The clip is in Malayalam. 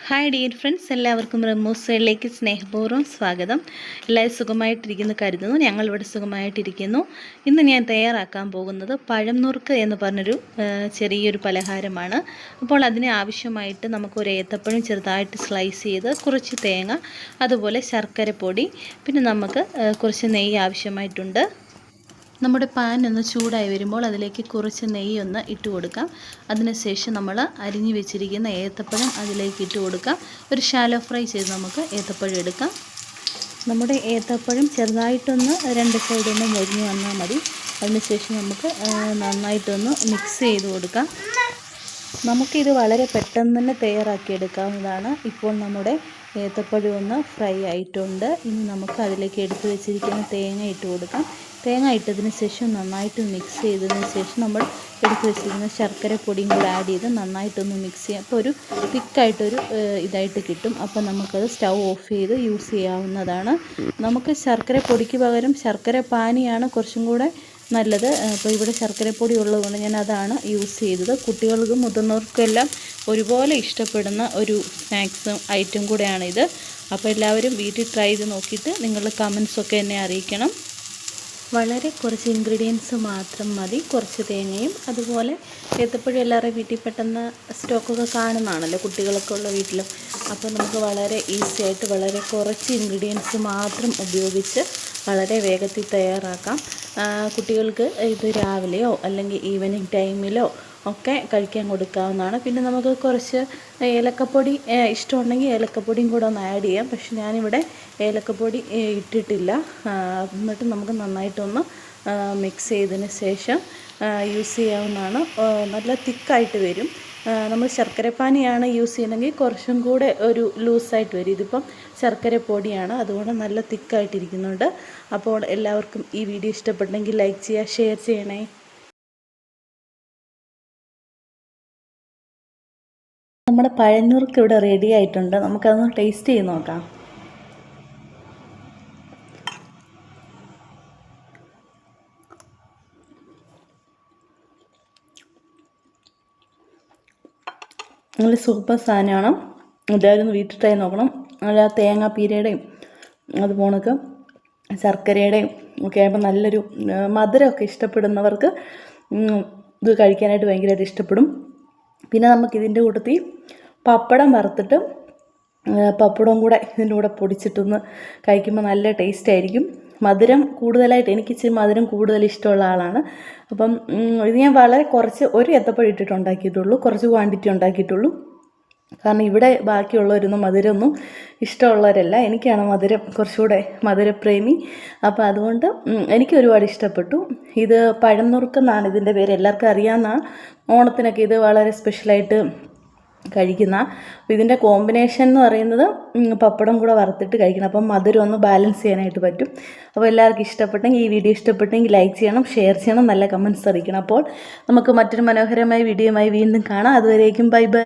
ഹായ് ഡിയർ ഫ്രണ്ട്സ്, എല്ലാവർക്കും റമൂസയിലേക്ക് സ്നേഹപൂർവ്വം സ്വാഗതം. എല്ലാവരും സുഖമായിട്ടിരിക്കുന്നു കരുതുന്നു. ഞങ്ങളിവിടെ സുഖമായിട്ടിരിക്കുന്നു. ഇന്ന് ഞാൻ തയ്യാറാക്കാൻ പോകുന്നത് പഴം നുറുക്ക് എന്ന് പറഞ്ഞൊരു ചെറിയൊരു പലഹാരമാണ്. അപ്പോൾ അതിന് ആവശ്യമായിട്ട് നമുക്കൊരു ഏത്തപ്പഴം ചെറുതായിട്ട് സ്ലൈസ് ചെയ്ത്, കുറച്ച് തേങ്ങ, അതുപോലെ ശർക്കരപ്പൊടി, പിന്നെ നമുക്ക് കുറച്ച് നെയ്യ് ആവശ്യമായിട്ടുണ്ട്. നമ്മുടെ പാൻ ഒന്ന് ചൂടായി വരുമ്പോൾ അതിലേക്ക് കുറച്ച് നെയ്യൊന്ന് ഇട്ട് കൊടുക്കാം. അതിനുശേഷം നമ്മൾ അരിഞ്ഞു വെച്ചിരിക്കുന്ന ഏത്തപ്പഴം അതിലേക്ക് ഇട്ട് കൊടുക്കാം. ഒരു ഷാലോ ഫ്രൈ ചെയ്ത് നമുക്ക് ഏത്തപ്പഴം എടുക്കാം. നമ്മുടെ ഏത്തപ്പഴം ചെറുതായിട്ടൊന്ന് രണ്ട് സൈഡൊന്ന് മൊരിഞ്ഞ് വന്നാൽ മതി. അതിനുശേഷം നമുക്ക് നന്നായിട്ടൊന്ന് മിക്സ് ചെയ്ത് കൊടുക്കാം. നമുക്കിത് വളരെ പെട്ടെന്ന് തന്നെ തയ്യാറാക്കിയെടുക്കാവുന്നതാണ്. ഇപ്പോൾ നമ്മുടെ ഏത്തപ്പഴം ഒന്ന് ഫ്രൈ ആയിട്ടുണ്ട്. ഇനി നമുക്ക് അതിലേക്ക് എടുത്ത് വെച്ചിരിക്കുന്ന തേങ്ങ ഇട്ട് കൊടുക്കാം. തേങ്ങ ഇട്ടതിന് ശേഷം നന്നായിട്ട് മിക്സ് ചെയ്തതിന് ശേഷം നമ്മൾ എടുത്ത് വെച്ചിരിക്കുന്ന ശർക്കര പൊടിയും കൂടെ ആഡ് ചെയ്ത് നന്നായിട്ടൊന്ന് മിക്സ് ചെയ്യാം. അപ്പോൾ ഒരു തിക്കായിട്ടൊരു ഇതായിട്ട് കിട്ടും. അപ്പോൾ നമുക്കത് സ്റ്റൗ ഓഫ് ചെയ്ത് യൂസ് ചെയ്യാവുന്നതാണ്. നമുക്ക് ശർക്കര പൊടിക്ക് പകരം ശർക്കര പാനിയാണ് കുറച്ചും കൂടെ നല്ലത്. അപ്പോൾ ഇവിടെ ശർക്കരപ്പൊടി ഉള്ളതുകൊണ്ട് ഞാൻ അതാണ് യൂസ് ചെയ്തത്. കുട്ടികൾക്കും മുതിർന്നവർക്കും എല്ലാം ഒരുപോലെ ഇഷ്ടപ്പെടുന്ന ഒരു സ്നാക്സ് ഐറ്റം കൂടെയാണിത്. അപ്പോൾ എല്ലാവരും വീട്ടിൽ ട്രൈ ചെയ്ത് നോക്കിയിട്ട് നിങ്ങളുടെ കമൻസൊക്കെ എന്നെ അറിയിക്കണം. വളരെ കുറച്ച് ഇൻഗ്രീഡിയൻസ് മാത്രം മതി. കുറച്ച് തേങ്ങയും അതുപോലെ ഏത്തപ്പഴം എല്ലാവരുടെയും വീട്ടിൽ പെട്ടെന്ന് സ്റ്റോക്കൊക്കെ കാണുന്നതാണല്ലോ, കുട്ടികളൊക്കെ ഉള്ള വീട്ടിലും. അപ്പോൾ നമുക്ക് വളരെ ഈസി ആയിട്ട് വളരെ കുറച്ച് ഇൻഗ്രീഡിയൻസ് മാത്രം ഉപയോഗിച്ച് വളരെ വേഗത്തിൽ തയ്യാറാക്കാം. കുട്ടികൾക്ക് ഇത് രാവിലെയോ അല്ലെങ്കിൽ ഈവനിങ് ടൈമിലോ ഒക്കെ കഴിക്കാൻ കൊടുക്കാവുന്നതാണ്. പിന്നെ നമുക്ക് കുറച്ച് ഏലക്കപ്പൊടി ഇഷ്ടമുണ്ടെങ്കിൽ ഏലക്കപ്പൊടിയും കൂടെ ഒന്ന് ആഡ് ചെയ്യാം. പക്ഷെ ഞാനിവിടെ ഏലക്കപ്പൊടി ഇട്ടിട്ടില്ല. എന്നിട്ട് നമുക്ക് നന്നായിട്ടൊന്ന് മിക്സ് ചെയ്തതിന് ശേഷം യൂസ് ചെയ്യാവുന്നതാണ്. നല്ല തിക്കായിട്ട് വരും. നമ്മൾ ശർക്കരപ്പാനിയാണ് യൂസ് ചെയ്യണമെങ്കിൽ കുറച്ചും കൂടെ ഒരു ലൂസായിട്ട് വരും. ഇതിപ്പം ശർക്കരപ്പൊടിയാണ്, അതുകൊണ്ട് നല്ല തിക്കായിട്ടിരിക്കുന്നുണ്ട്. അപ്പോൾ എല്ലാവർക്കും ഈ വീഡിയോ ഇഷ്ടപ്പെട്ടെങ്കിൽ ലൈക്ക് ചെയ്യുക, ഷെയർ ചെയ്യണേ. നമ്മുടെ പഴനുറുക്ക് ഇവിടെ റെഡി ആയിട്ടുണ്ട്. നമുക്കതൊന്ന് ടേസ്റ്റ് ചെയ്ത് നോക്കാം. നല്ല സൂപ്പർ സാധനമാണ്. എല്ലാവരും വീട്ടിൽ ട്രൈ നോക്കണം. നല്ല തേങ്ങാപ്പീരയുടെയും അതുപോണക്ക് ശർക്കരയുടെയും ഒക്കെ ആകുമ്പോൾ നല്ലൊരു മധുരമൊക്കെ ഇഷ്ടപ്പെടുന്നവർക്ക് ഇത് കഴിക്കാനായിട്ട് ഭയങ്കരമായിട്ട് ഇഷ്ടപ്പെടും. പിന്നെ നമുക്കിതിൻ്റെ കൂട്ടത്തിൽ പപ്പടം വറുത്തിട്ട് പപ്പടവും കൂടെ ഇതിൻ്റെ കൂടെ പൊടിച്ചിട്ടൊന്ന് കഴിക്കുമ്പോൾ നല്ല ടേസ്റ്റ് ആയിരിക്കും. മധുരം കൂടുതലായിട്ട്, എനിക്ക് ഇച്ചിരി മധുരം കൂടുതൽ ഇഷ്ടമുള്ള ആളാണ്. അപ്പം ഇത് ഞാൻ വളരെ കുറച്ച് ഒരു ഏത്തപ്പഴം ഇട്ടിട്ട് ഉണ്ടാക്കിയിട്ടുള്ളൂ, കുറച്ച് ക്വാണ്ടിറ്റി ഉണ്ടാക്കിയിട്ടുള്ളൂ. കാരണം ഇവിടെ ബാക്കിയുള്ളവരൊന്നും മധുരമൊന്നും ഇഷ്ടമുള്ളവരല്ല. എനിക്കാണ് മധുരം കുറച്ചുകൂടെ മധുരപ്രേമി. അപ്പോൾ അതുകൊണ്ട് എനിക്ക് ഒരുപാട് ഇഷ്ടപ്പെട്ടു. ഇത് പഴം നുറുക്കെന്നാണ് ഇതിൻ്റെ പേര്, എല്ലാവർക്കും അറിയാവുന്ന. ഓണത്തിനൊക്കെ ഇത് വളരെ സ്പെഷ്യലായിട്ട് കഴിക്കുന്ന. ഇതിൻ്റെ കോമ്പിനേഷൻ എന്ന് പറയുന്നത് പപ്പടം കൂടെ വറുത്തിട്ട് കഴിക്കണം. അപ്പം മധുരം ഒന്ന് ബാലൻസ് ചെയ്യാനായിട്ട് പറ്റും. അപ്പോൾ എല്ലാവർക്കും ഇഷ്ടപ്പെട്ടെങ്കിൽ, ഈ വീഡിയോ ഇഷ്ടപ്പെട്ടെങ്കിൽ ലൈക്ക് ചെയ്യണം, ഷെയർ ചെയ്യണം, നല്ല കമൻറ്റ്സ് അറിയിക്കണം. അപ്പോൾ നമുക്ക് മറ്റൊരു മനോഹരമായ വീഡിയോയുമായി വീണ്ടും കാണാം. അതുവരേക്കും ബൈ ബൈ.